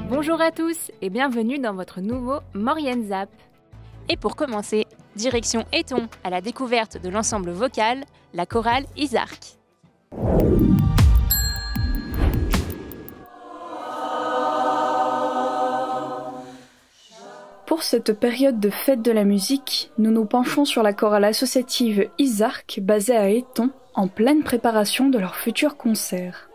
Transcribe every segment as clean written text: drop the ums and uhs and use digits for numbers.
Bonjour à tous et bienvenue dans votre nouveau Maurienne Zap. Et pour commencer, direction Éton à la découverte de l'ensemble vocal, la chorale Isarc. Pour cette période de fête de la musique, nous nous penchons sur la chorale associative Isarc basée à Éton, en pleine préparation de leur futur concert.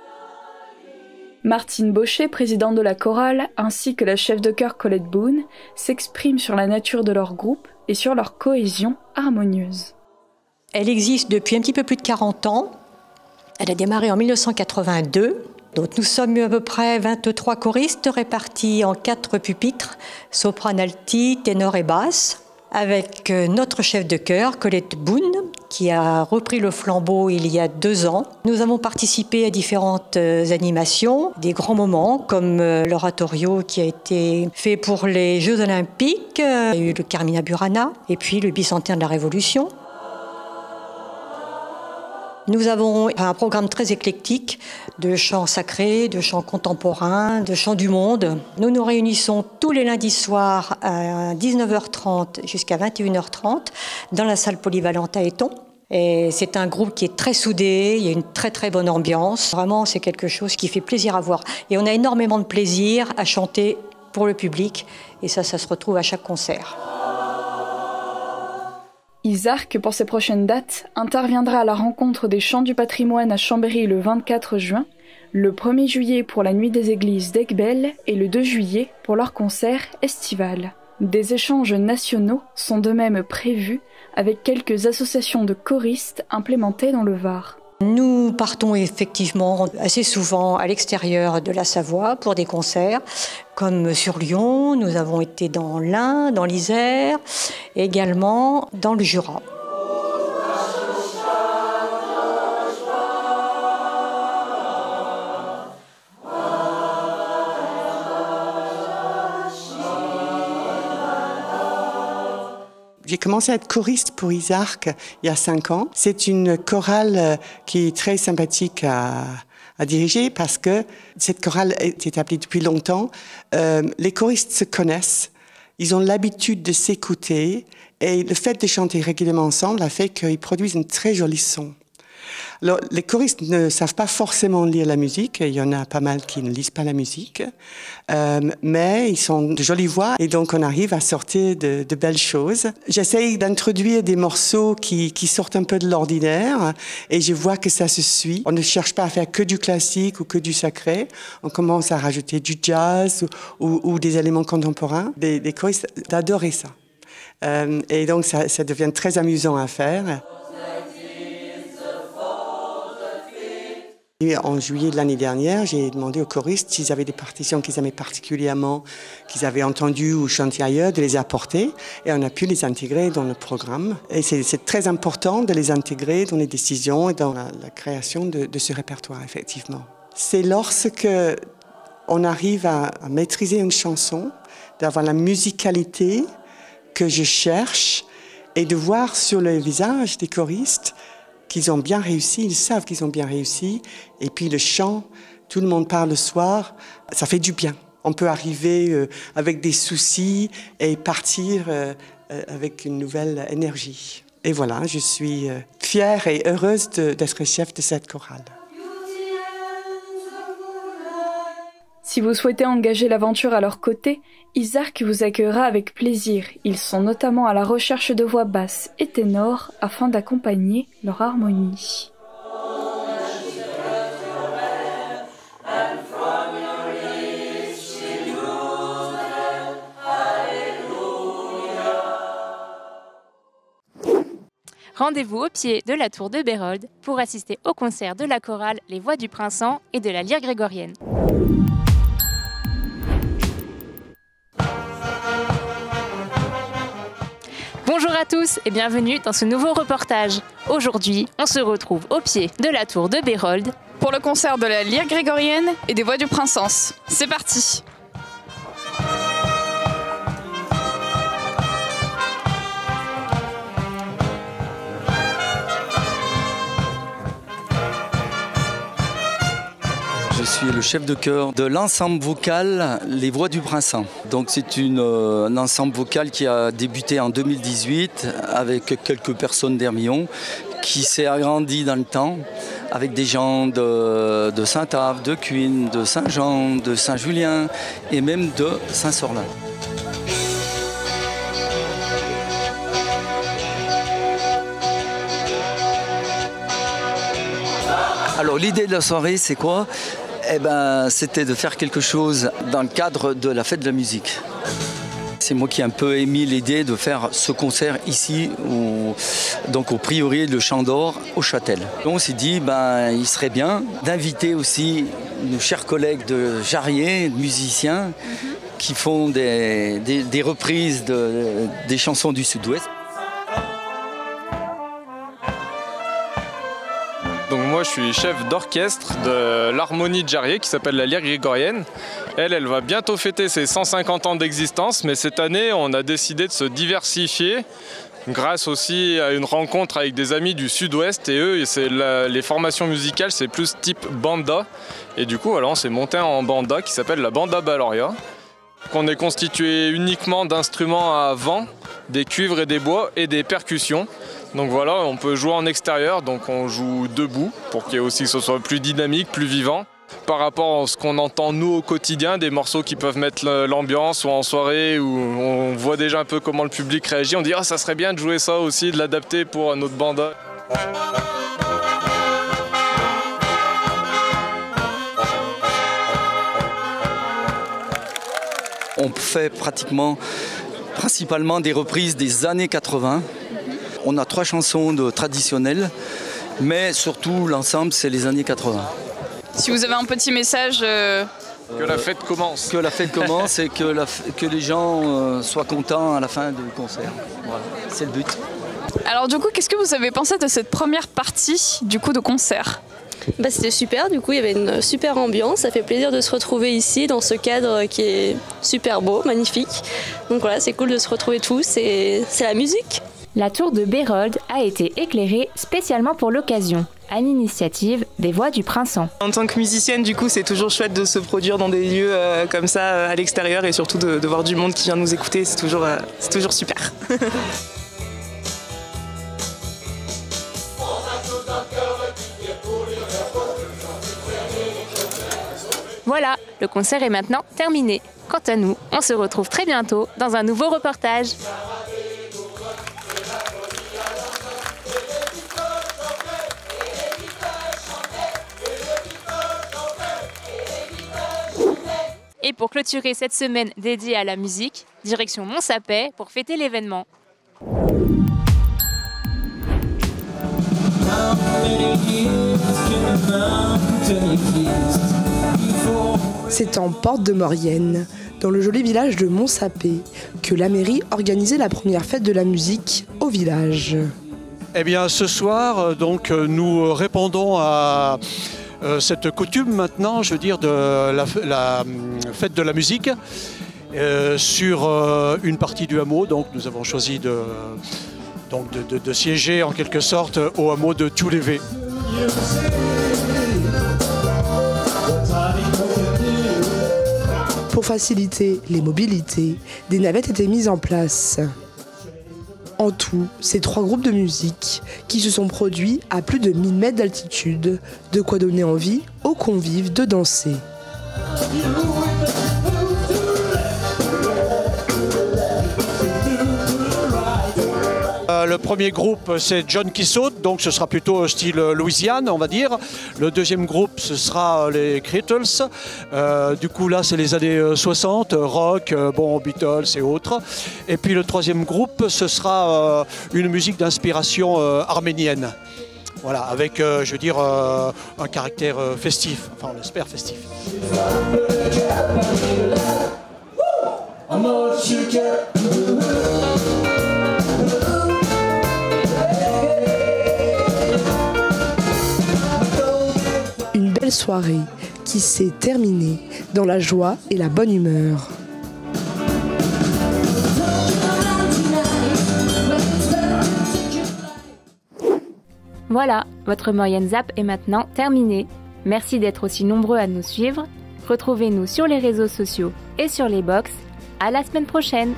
Martine Baucher, présidente de la chorale, ainsi que la chef de chœur Colette Boone, s'expriment sur la nature de leur groupe et sur leur cohésion harmonieuse. Elle existe depuis un petit peu plus de 40 ans. Elle a démarré en 1982. Donc nous sommes à peu près 23 choristes répartis en 4 pupitres, soprane, alti, ténor et basse, avec notre chef de chœur, Colette Boone, qui a repris le flambeau il y a 2 ans. Nous avons participé à différentes animations, des grands moments comme l'oratorio qui a été fait pour les Jeux Olympiques, il y a eu le Carmina Burana et puis le bicentenaire de la Révolution. Nous avons un programme très éclectique de chants sacrés, de chants contemporains, de chants du monde. Nous nous réunissons tous les lundis soirs à 19h30 jusqu'à 21h30 dans la salle polyvalente à Éton. Et c'est un groupe qui est très soudé, il y a une très très bonne ambiance. Vraiment, c'est quelque chose qui fait plaisir à voir. Et on a énormément de plaisir à chanter pour le public. Et ça se retrouve à chaque concert. Isarc, pour ses prochaines dates, interviendra à la rencontre des Chants du patrimoine à Chambéry le 24 juin, le 1er juillet pour la Nuit des Églises d'Aiguebelle et le 2 juillet pour leur concert estival. Des échanges nationaux sont de même prévus avec quelques associations de choristes implémentées dans le Var. Nous partons effectivement assez souvent à l'extérieur de la Savoie pour des concerts, comme sur Lyon, nous avons été dans l'Ain, dans l'Isère, et également dans le Jura. J'ai commencé à être choriste pour Isarc il y a 5 ans. C'est une chorale qui est très sympathique à diriger parce que cette chorale est établie depuis longtemps. Les choristes se connaissent, ils ont l'habitude de s'écouter et le fait de chanter régulièrement ensemble a fait qu'ils produisent un très joli son. Alors, les choristes ne savent pas forcément lire la musique, il y en a pas mal qui ne lisent pas la musique, mais ils sont de jolies voix et donc on arrive à sortir de belles choses. J'essaye d'introduire des morceaux qui sortent un peu de l'ordinaire et je vois que ça se suit. On ne cherche pas à faire que du classique ou que du sacré, on commence à rajouter du jazz ou des éléments contemporains. Les choristes adorent ça et donc ça devient très amusant à faire. Et en juillet de l'année dernière, j'ai demandé aux choristes s'ils avaient des partitions qu'ils aimaient particulièrement, qu'ils avaient entendues ou chantées ailleurs, de les apporter. Et on a pu les intégrer dans le programme. Et c'est très important de les intégrer dans les décisions et dans la création de ce répertoire, effectivement. C'est lorsque on arrive à maîtriser une chanson, d'avoir la musicalité que je cherche et de voir sur le visage des choristes qu'ils ont bien réussi, ils savent qu'ils ont bien réussi. Et puis le chant, tout le monde parle le soir, ça fait du bien. On peut arriver avec des soucis et partir avec une nouvelle énergie. Et voilà, je suis fière et heureuse d'être chef de cette chorale. Si vous souhaitez engager l'aventure à leur côté, Isarc vous accueillera avec plaisir. Ils sont notamment à la recherche de voix basses et ténors afin d'accompagner leur harmonie. Rendez-vous au pied de la tour de Bérold pour assister au concert de la chorale Les Voix du Printemps et de la lyre grégorienne. Bonjour à tous et bienvenue dans ce nouveau reportage. Aujourd'hui, on se retrouve au pied de la tour de Bérold pour le concert de la lyre grégorienne et des Voix du Printemps. C'est parti! Je suis le chef de chœur de l'ensemble vocal Les Voix du Printemps. Donc c'est un ensemble vocal qui a débuté en 2018 avec quelques personnes d'Hermillon, qui s'est agrandi dans le temps avec des gens de Saint-Ave, de Cuines, de Saint-Jean, de Saint-Julien et même de Saint-Sorlin. Alors l'idée de la soirée, c'est quoi ? C'était de faire quelque chose dans le cadre de la fête de la musique. C'est moi qui ai un peu émis l'idée de faire ce concert ici, au prieuré de Champ d'Or, au Châtel. On s'est dit, il serait bien d'inviter aussi nos chers collègues de Jarrier, musiciens, qui font des reprises des chansons du Sud-Ouest. Donc moi je suis chef d'orchestre de l'harmonie de Jarrier qui s'appelle la Lyre grégorienne. Elle va bientôt fêter ses 150 ans d'existence, mais cette année on a décidé de se diversifier grâce aussi à une rencontre avec des amis du Sud-Ouest et eux, les formations musicales c'est plus type banda. Et du coup voilà, on s'est monté en banda qui s'appelle la Banda Baloria. On est constitué uniquement d'instruments à vent, des cuivres et des bois et des percussions. Donc voilà, on peut jouer en extérieur, donc on joue debout pour que ce soit plus dynamique, plus vivant. Par rapport à ce qu'on entend nous au quotidien, des morceaux qui peuvent mettre l'ambiance ou en soirée où on voit déjà un peu comment le public réagit, on dit ça serait bien de jouer ça aussi, de l'adapter pour notre banda. On fait principalement des reprises des années 80. On a 3 chansons traditionnelles, mais surtout l'ensemble c'est les années 80. Si vous avez un petit message... Que la fête commence. Que la fête commence et que les gens soient contents à la fin du concert. Voilà, c'est le but. Alors du coup, qu'est-ce que vous avez pensé de cette première partie de concert ? C'était super, du coup il y avait une super ambiance, ça fait plaisir de se retrouver ici dans ce cadre qui est super beau, magnifique. Donc voilà, c'est cool de se retrouver tous, c'est la musique. La tour de Bérold a été éclairée spécialement pour l'occasion, à l'initiative des Voix du Printemps. En tant que musicienne, du coup, c'est toujours chouette de se produire dans des lieux comme ça, à l'extérieur, et surtout de voir du monde qui vient nous écouter, c'est toujours super. Voilà, le concert est maintenant terminé. Quant à nous, on se retrouve très bientôt dans un nouveau reportage. Et pour clôturer cette semaine dédiée à la musique, direction Montsapet pour fêter l'événement. C'est en porte de Maurienne, dans le joli village de Montsapet, que la mairie organisait la première fête de la musique au village. Eh bien, ce soir, nous répondons à cette coutume maintenant, je veux dire, de la fête de la musique sur une partie du hameau. Donc, nous avons choisi de siéger en quelque sorte au hameau de Toulévé. Pour faciliter les mobilités, des navettes étaient mises en place. En tout, c'est 3 groupes de musique qui se sont produits à plus de 1000 mètres d'altitude, de quoi donner envie aux convives de danser. Le premier groupe, c'est John qui saute, donc ce sera plutôt style Louisiane, on va dire. Le deuxième groupe, ce sera les Crittles. Du coup, là, c'est les années 60, rock, Beatles et autres. Et puis le troisième groupe, ce sera une musique d'inspiration arménienne. Voilà, avec, je veux dire, un caractère festif, enfin on espère festif. Une belle soirée qui s'est terminée dans la joie et la bonne humeur. Voilà, votre Maurienne Zap est maintenant terminée. Merci d'être aussi nombreux à nous suivre. Retrouvez-nous sur les réseaux sociaux et sur les box. À la semaine prochaine!